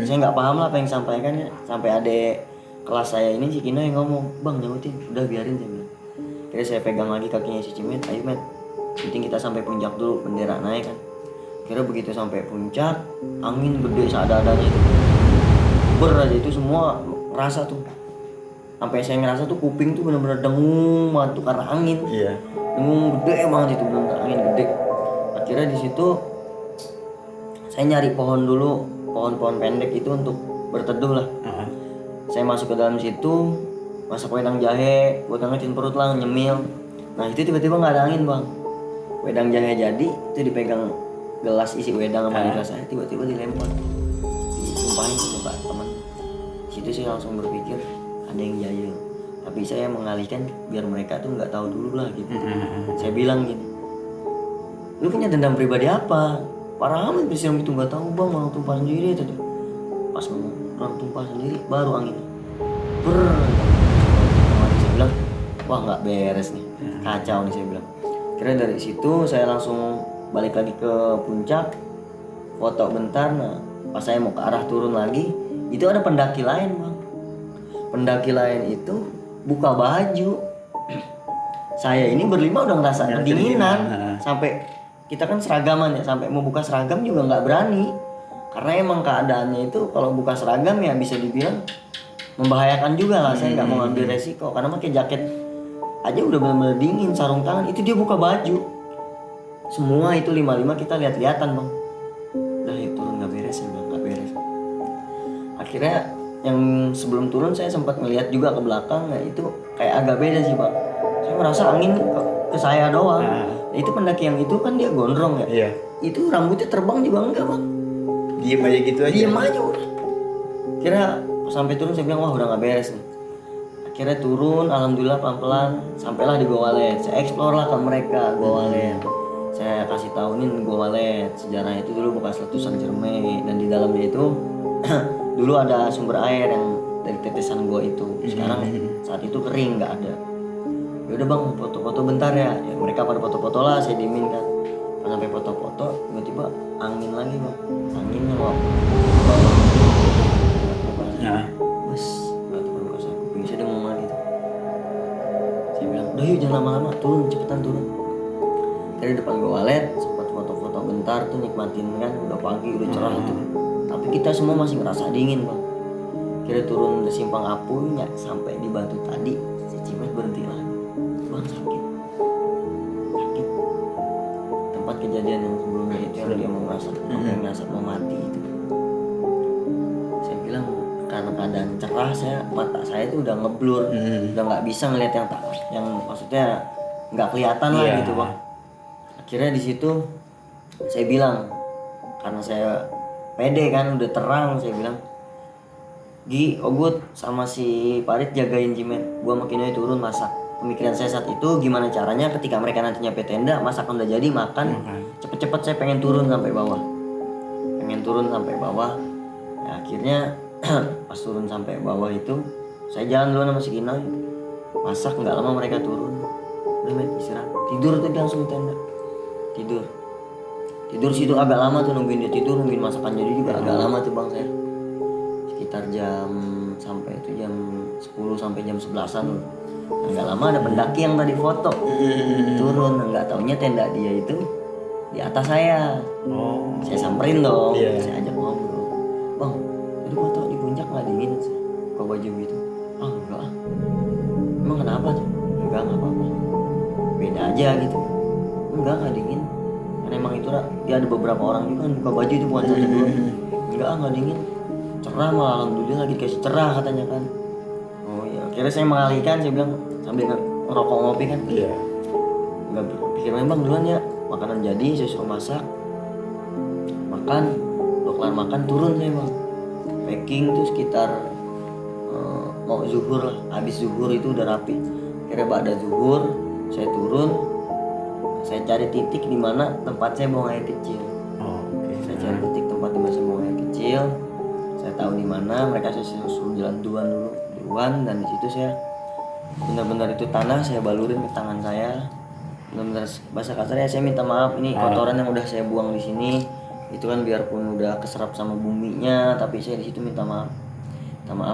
Saya nggak paham lah apa yang disampaikan ya. Sampai adek kelas saya ini si Kino yang ngomong, bang nyautin, udah biarin saya bilang. Akhirnya saya pegang lagi kakinya si Cimet, ayo Met, penting kita sampai puncak dulu, bendera naik kan. Kira begitu sampai puncak, angin gede seadanya itu, aja itu semua ngerasa tuh. Sampai saya ngerasa tuh kuping tuh benar-benar dengung banget tuh karena angin. Iya. Dengung gede banget itu, benar angin gede. Akhirnya di situ saya nyari pohon dulu, pohon-pohon pendek itu untuk berteduh lah. Saya masuk ke dalam situ, masak wedang jahe, buat ngangetin perut lah, nyemil. Nah itu tiba-tiba nggak ada angin bang. Wedang jahe jadi, itu dipegang gelas isi wedang sama di gelas saya, tiba-tiba dilempar, ditumpahin ke muka teman. Situ saya langsung berpikir ada yang jahil, tapi saya mengalihkan biar mereka tuh nggak tahu dulu lah gitu. Saya bilang gini, lu punya dendam pribadi apa? Parah amat bersiram itu, nggak tahu bang, mau tumpah sendiri tadi. Pas ngomong orang tumpah sendiri baru angin saya bilang wah nggak beres nih, kacau nih saya bilang. Kira dari situ saya langsung balik lagi ke puncak, foto bentar. Nah pas saya mau ke arah turun lagi, itu ada pendaki lain bang. Pendaki lain itu buka baju. Saya ini berlima udah ngerasa kedinginan, sampai kita kan seragaman ya, sampai mau buka seragam juga nggak berani, karena emang keadaannya itu kalau buka seragam ya bisa dibilang membahayakan juga lah. Saya nggak mau ngambil resiko karena pakai jaket aja udah benar-benar dingin, sarung tangan. Itu dia buka baju semua, itu 5-5 kita lihat-lihatan bang. Udah yuk turun, nggak beres ya bang, nggak beres. Akhirnya yang sebelum turun saya sempat ngeliat juga ke belakang, ya itu kayak agak beda sih bang. Saya merasa angin ke saya doang. Itu pendaki yang itu kan dia gondrong ya. Iya. Itu rambutnya terbang juga enggak bang. Diem aja gitu aja. Diem aja udah. Kira sampai turun saya bilang wah udah nggak beres nih. Akhirnya turun, alhamdulillah pelan-pelan sampailah di Gua Walet. Saya explore lah ke mereka Gua Walet. Saya kasih tahu nih Gua Walet, sejarahnya itu dulu bekas letusan Ciremai, dan di dalamnya itu dulu ada sumber air yang dari tetesan gua itu. Sekarang saat itu kering, nggak ada. Ya udah bang, foto-foto bentar ya. Mereka pada foto-foto lah, saya diemin kan. Pas sampai foto-foto, tiba-tiba angin lagi bang. Anginnya loh. Bos, nggak tahu muka saya. Kuping saya dengung lagi tuh. Saya bilang, udah yuk jangan lama-lama, turun, cepetan turun. Dari depan Gua Walet, sempat foto-foto bentar tuh, nikmatin kan, udah pagi, udah cerah tuh. Tapi kita semua masih ngerasa dingin bang. Kira turun di simpang Apu, nggak sampai di batu tadi, si Cimet berhenti lagi. Bang sakit. Tempat kejadian yang sebelumnya itu yang dia mau merasa, yang merasa mau mati itu. Saya bilang karena keadaan cerah, mata saya itu udah ngeblur, udah nggak bisa ngelihat yang maksudnya nggak kelihatan lah gitu bang. Akhirnya di situ saya bilang, karena saya pede kan, udah terang, saya bilang, Gi, Ogut sama si Parit jagain Cimet, gua makin turun masak. Pemikiran saya saat itu gimana caranya ketika mereka nanti nyampe tenda, masakan udah jadi, makan cepet-cepet. Saya pengen turun sampai bawah, ya, akhirnya pas turun sampai bawah itu saya jalan dulu sama si Kino, masak. Nggak lama mereka turun, udah Met istirahat, tidur tuh dia langsung tenda, tidur situ agak lama tuh, nungguin dia tidur, nungguin masakan jadi juga agak lama tuh bang. Saya sekitar jam 10 sampai jam 11-an. Nggak lama ada pendaki yang tadi foto turun, nggak taunya tenda dia itu di atas saya. Saya samperin dong, saya ajak ngobrol, bang tadi foto di puncak nggak dingin sih kok baju gitu? Enggak. Emang kenapa tuh? Enggak apa-apa, beda aja gitu. Enggak dingin, karena emang itu dia ada beberapa orang juga kan buka baju itu, bukan satu dua. Enggak dingin, cerah malah, alhamdulillah lagi dikasih cerah katanya kan. Akhirnya saya mengalihkan, saya bilang sambil ngerokok ngopi kan. Iya. Nggak pikir bang duluan ya, makanan jadi saya suruh masak, makan, udah kelar makan turun saya bang, packing tuh sekitar mau zuhur lah, habis zuhur itu udah rapi. Akhirnya pada zuhur saya turun, saya cari titik di mana tempat saya buang air kecil. Oh, oke. Saya cari titik tempat di mana saya buang air kecil, saya tahu di mana. Mereka saya suruh jalan duluan dan di situ saya benar-benar itu tanah saya balurin ke tangan saya. Benar-benar bahasa kasarnya saya minta maaf, ini kotoran yang udah saya buang di sini itu kan biarpun udah keserap sama buminya, tapi saya di situ minta maaf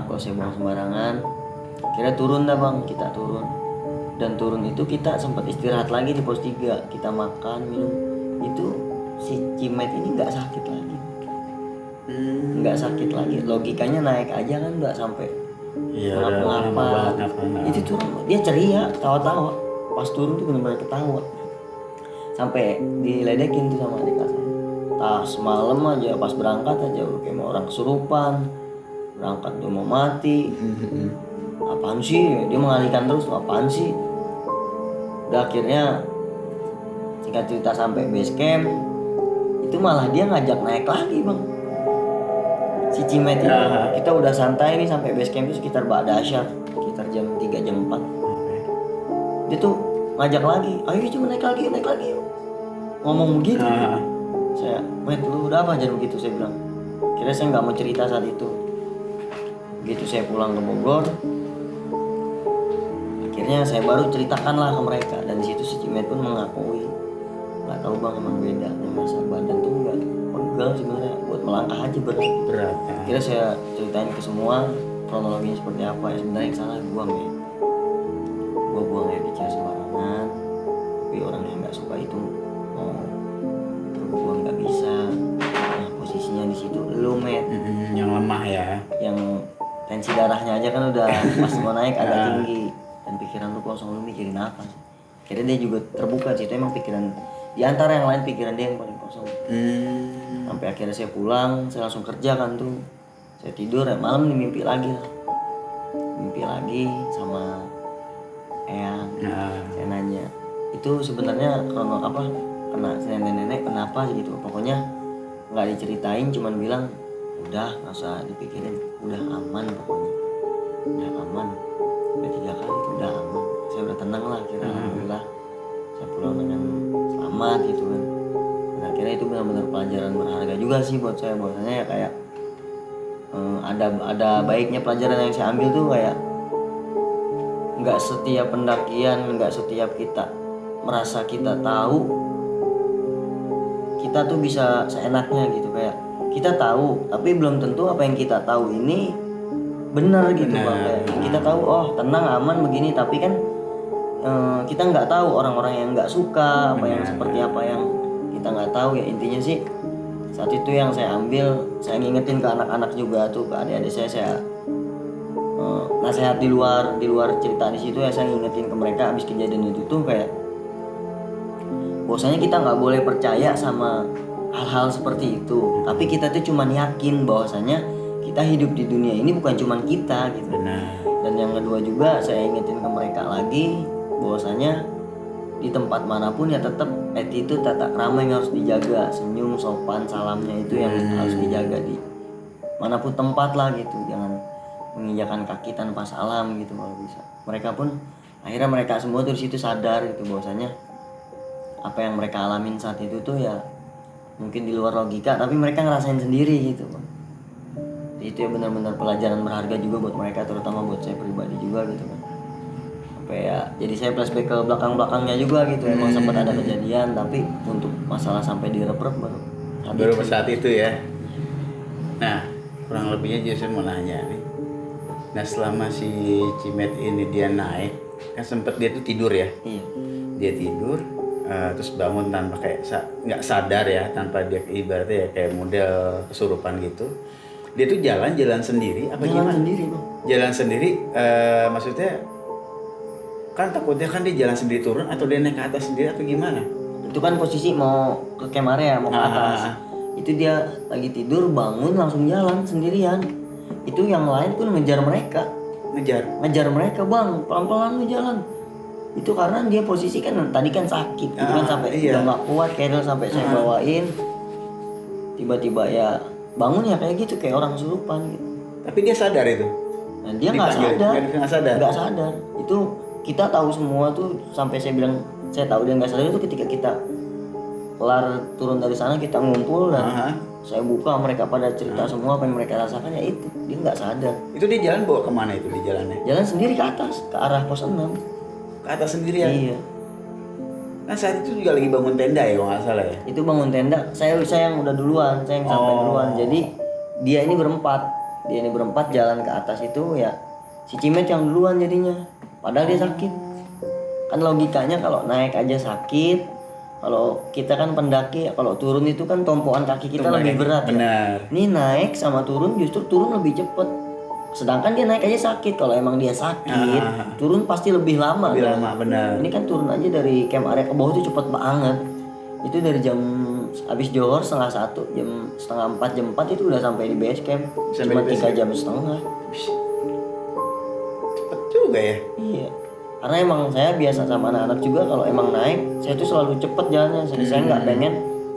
kalau saya buang sembarangan. Kira turun dah bang, kita turun, dan turun itu kita sempat istirahat lagi di pos 3, kita makan minum. Itu si Cimet ini nggak sakit lagi, nggak sakit lagi. Logikanya naik aja kan nggak sampai Iya, udah lama banget ngapa. itu turun dia ceria, tawa-tawa. Pas turun tuh benar-benar ketawa, sampai diledekin tuh sama adik kelas. Tas malam aja pas berangkat aja udah kayak mau orang kesurupan, berangkat udah mau mati. Apaan sih, dia mengalihkan terus, apaan sih. Udah akhirnya singkat cerita sampai base camp itu malah dia ngajak naik lagi bang, si Cimet itu. Kita udah santai nih sampai base camp itu sekitar ba'da asyar, sekitar jam 3 jam 4. Dia tuh ngajak lagi, ayo cuma naik lagi yuk. Ngomong begitu. Saya, Met lu udah apa jangan begitu, saya bilang. Kira saya nggak mau cerita saat itu. Begitu saya pulang ke Bogor, akhirnya saya baru ceritakan lah ke mereka, dan di situ si Cimet pun mengakui, nggak tahu bang emang beda, masa badan tuh nggak pegel sebenarnya, buat melangkah aja berat. Akhirnya saya ceritain ke semua kronologinya seperti apa. Ya sebenarnya yang salah gua buang air kecil sembarangan, tapi orang yang nggak suka itu mau terbuang nggak bisa. Nah posisinya di situ lu Met, yang lemah ya, yang tensi darahnya aja kan udah pas mau naik agak tinggi, dan pikiran lu kosong, lu mikirin apa sih. Akhirnya dia juga terbuka sih, itu emang pikiran di antara yang lain, pikiran dia yang paling kosong. Sampai akhirnya saya pulang, saya langsung kerja kan tuh. Saya tidur, malam nih mimpi lagi sama Eyang. Saya nanya, itu sebenarnya kena nenek-nenek kenapa sih gitu. Pokoknya nggak diceritain, cuman bilang udah nggak usah dipikirin, udah aman pokoknya, udah aman. Udah 3 kali itu udah aman. Saya udah tenang lah, kira alhamdulillah saya pulang dengan selamat gitu kan. Dan akhirnya itu benar-benar pelajaran berharga juga sih buat saya. Bahwasanya ya kayak ada baiknya pelajaran yang saya ambil tuh kayak nggak setiap pendakian, nggak setiap kita merasa kita tahu, kita tuh bisa seenaknya gitu. Kayak kita tahu tapi belum tentu apa yang kita tahu ini benar gitu bang. Kayak kita tahu oh tenang aman begini, tapi kan kita nggak tahu orang-orang yang nggak suka apa yang seperti apa yang kita nggak tahu. Ya intinya sih saat itu yang saya ambil, saya ngingetin ke anak-anak juga tuh, ke adik-adik saya nasihat di luar cerita di situ ya. Saya ngingetin ke mereka abis kejadian itu tuh kayak bahwasanya kita nggak boleh percaya sama hal-hal seperti itu, tapi kita tuh cuman yakin bahwasanya kita hidup di dunia ini bukan cuman kita gitu. Dan yang kedua juga saya ingetin ke mereka lagi bahwasanya di tempat manapun ya tetap attitude, tata krama yang harus dijaga, senyum, sopan, salamnya itu yang harus dijaga di manapun tempat lah gitu. Jangan menginjakan kaki tanpa salam gitu kalau bisa. Mereka pun akhirnya mereka semua tuh di situ sadar gitu bahwasanya apa yang mereka alamin saat itu tuh ya mungkin di luar logika, tapi mereka ngerasain sendiri gitu bang. Itu ya benar-benar pelajaran berharga juga buat mereka, terutama buat saya pribadi juga gitu kan. Sampai ya jadi saya flashback ke belakang-belakangnya juga gitu. Emang sempat ada kejadian, tapi untuk masalah sampai direp-rep baru saat itu ya. Nah kurang lebihnya juga saya mau nanya nih. Nah selama si Cimet ini dia naik, kan sempet dia tuh tidur ya. Iya. Dia tidur, terus bangun tanpa kayak nggak sadar ya, tanpa dia ibaratnya ya kayak model kesurupan gitu. Dia tuh jalan sendiri apa jalan gimana? Sendiri bang. Jalan sendiri, maksudnya kan takutnya kan dia jalan sendiri turun atau dia naik ke atas sendiri atau gimana? Itu kan posisi mau ke camp area, mau ke atas. Itu dia lagi tidur, bangun langsung jalan sendirian. Itu yang lain pun ngejar mereka. ngejar mereka bang, pelan-pelan lu jalan. Itu karena dia posisi kan tadi kan sakit gitu kan, sampai iya. udah nggak kuat Keril, sampai saya bawain, tiba-tiba ya bangun ya kayak gitu, kayak orang kesurupan gitu. Tapi dia sadar itu. Nah, dia nggak sadar. nggak sadar. Itu kita tahu semua tuh, sampai saya bilang saya tahu dia nggak sadar itu ketika kita kelar turun dari sana, kita ngumpul dan saya buka, mereka pada cerita semua apa yang mereka rasakan, ya itu dia nggak sadar. Itu dia jalan bawa kemana itu di jalannya? Jalan sendiri ke atas, ke arah pos 6. Ke atas sendirian? Iya. Nah saat itu juga lagi bangun tenda ya kalau nggak salah ya? Itu bangun tenda, saya yang udah duluan, saya yang sampai duluan. Jadi dia ini berempat jalan ke atas itu, ya si Cimet yang duluan jadinya. Padahal dia sakit. Kan logikanya kalau naik aja sakit, kalau kita kan pendaki, kalau turun itu kan tumpuan kaki kita lebih berat. Benar. Ya. Ini naik sama turun, justru turun lebih cepet. Sedangkan dia naik aja sakit. Kalau emang dia sakit, turun pasti lebih lama. Lebih lama, benar. Ini kan turun aja dari camp area ke bawah itu cepet banget. Itu dari jam habis johor 3:30, jam 3:30, jam 4 itu udah sampai di base camp. Cuma 3,5 jam. Cepet juga ya? Iya. Karena emang saya biasa sama anak-anak juga, kalau emang naik saya tuh selalu cepet jalannya. Saya nggak pengen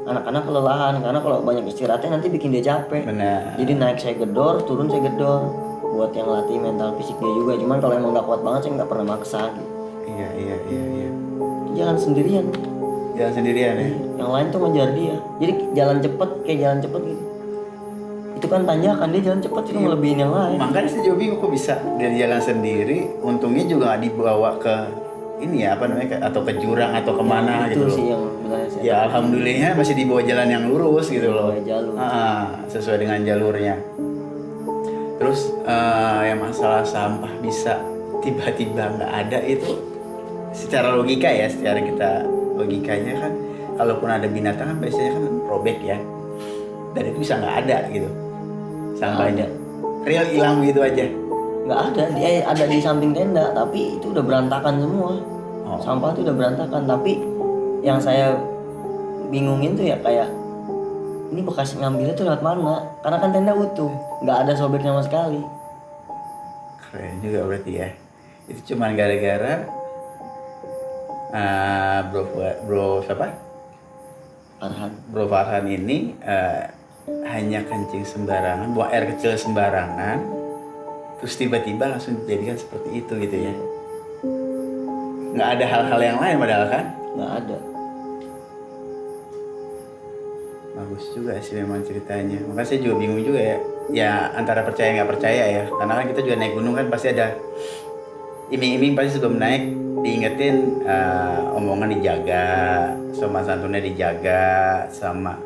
anak-anak kelelahan, karena kalau banyak istirahatnya nanti bikin dia capek. Benar. Jadi naik saya gedor, turun saya gedor, buat yang latih mental fisik dia juga. Cuman kalau emang nggak kuat banget saya nggak pernah maksa gitu. Iya. Jalan sendirian. Jalan sendirian ya? Yang lain tuh ngejar dia. Jadi jalan cepet, kayak jalan cepet gitu. Itu kan tanjakan, dia jalan cepet itu ngelebihin yang lain. Makanya saya juga bingung kok bisa dia jalan sendiri. Untungnya juga nggak dibawa ke ini ya, apa namanya, atau ke jurang atau kemana itu gitu loh. sih yang sebenarnya saya Ya alhamdulillahnya masih dibawa jalan yang lurus gitu loh. jalur. Sesuai dengan jalurnya. Terus yang masalah sampah bisa tiba-tiba nggak ada itu, secara logika ya, secara kita logikanya kan, kalaupun ada binatang kan biasanya kan robek ya, dan itu bisa nggak ada gitu sampahnya. Real hilang gitu aja. Nggak ada, dia ada di samping tenda, tapi itu udah berantakan semua. Sampah itu udah berantakan, tapi yang saya bingungin tuh ya kayak ini bekas ngambilnya tuh lewat mana? Karena kan tenda utuh, nggak ada sobek sama sekali. Keren juga berarti ya. Itu cuman gara-gara bro siapa? Bro Farhan ini hanya kencing sembarangan, buang air kecil sembarangan, terus tiba-tiba langsung dijadikan seperti itu gitu ya. Nggak ada hal-hal yang lain padahal kan? Nggak ada. Bagus juga sih memang ceritanya. Makanya saya juga bingung juga ya. Ya antara percaya nggak percaya ya. Karena kan kita juga naik gunung kan pasti ada iming-iming, pasti sebelum naik diingetin omongan dijaga, sopan santunnya dijaga, sama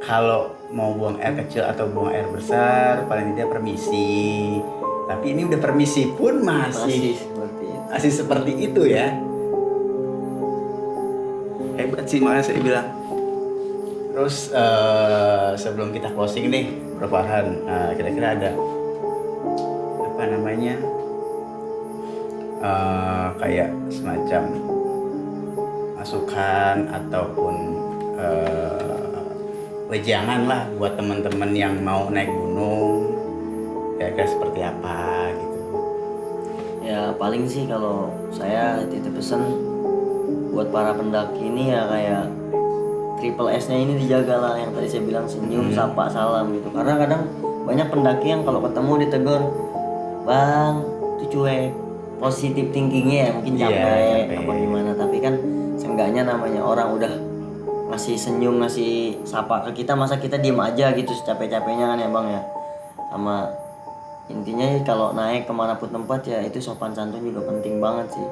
kalau mau buang air kecil atau buang air besar paling tidak permisi. Tapi ini udah permisi pun masih seperti itu ya. Hebat sih, makanya saya bilang. Terus sebelum kita closing nih Bro Farhan, kira-kira ada apa namanya kayak semacam masukan ataupun wejangan lah buat teman-teman yang mau naik gunung, kira-kira seperti apa gitu? Ya paling sih kalau saya titip pesan buat para pendaki ini ya kayak triple S-nya ini dijaga lah, yang tadi saya bilang senyum, sapa, salam gitu. Karena kadang banyak pendaki yang kalau ketemu ditegur, bang, itu cuek, positif thinkingnya ya mungkin capek apa gimana. Tapi kan seenggaknya namanya orang udah ngasih senyum, ngasih sapa ke kita, masa kita diem aja gitu secapek-capeknya kan ya bang ya. Sama intinya kalau naik kemanapun tempat ya itu sopan santun juga penting banget sih.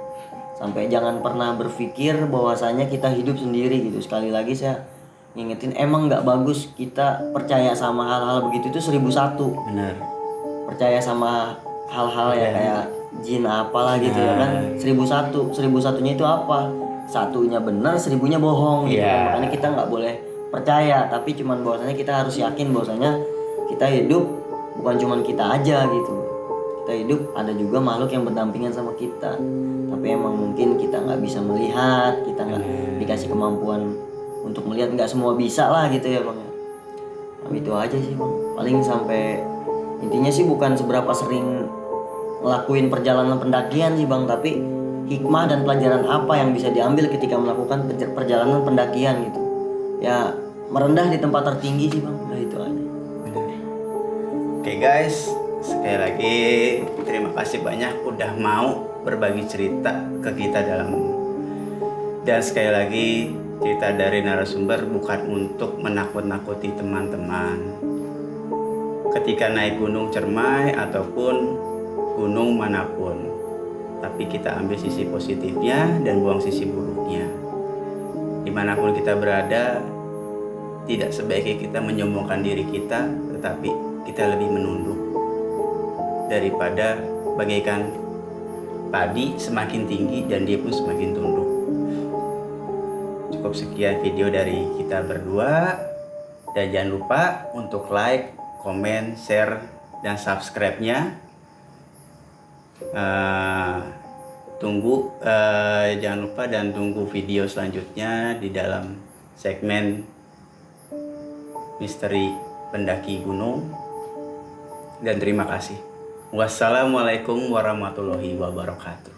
Sampai jangan pernah berpikir bahwasanya kita hidup sendiri gitu. Sekali lagi saya ngingetin, emang nggak bagus kita percaya sama hal-hal begitu, itu 1001. Benar. Percaya sama hal-hal ya kayak jin apalah gitu ya kan. 1001, 1001-nya itu apa? Satunya benar, 1000-nya bohong gitu kan. Makanya kita nggak boleh percaya, tapi cuman bahwasanya kita harus yakin bahwasanya kita hidup bukan cuman kita aja gitu. Kita hidup ada juga makhluk yang berdampingan sama kita, tapi emang mungkin kita nggak bisa melihat, kita nggak dikasih kemampuan untuk melihat, nggak semua bisa lah gitu ya bang. Nah, itu aja sih bang, paling sampai intinya sih bukan seberapa sering ngelakuin perjalanan pendakian sih Bang, tapi hikmah dan pelajaran apa yang bisa diambil ketika melakukan perjalanan pendakian gitu. Ya merendah di tempat tertinggi sih Bang, udah itu aja. Oke guys, sekali lagi terima kasih banyak udah mau berbagi cerita ke kita dan sekali lagi cerita dari narasumber bukan untuk menakut-nakuti teman-teman ketika naik Gunung Cermai ataupun gunung manapun, tapi kita ambil sisi positifnya dan buang sisi buruknya. Dimanapun kita berada, tidak sebaiknya kita menyombongkan diri kita, tetapi kita lebih menunduk daripada bagaikan padi semakin tinggi dan dia pun semakin tunduk. Cukup sekian video dari kita berdua, dan jangan lupa untuk like, komen, share, dan subscribe-nya. Jangan lupa dan tunggu video selanjutnya di dalam segmen misteri pendaki gunung. Dan terima kasih. Wassalamualaikum warahmatullahi wabarakatuh.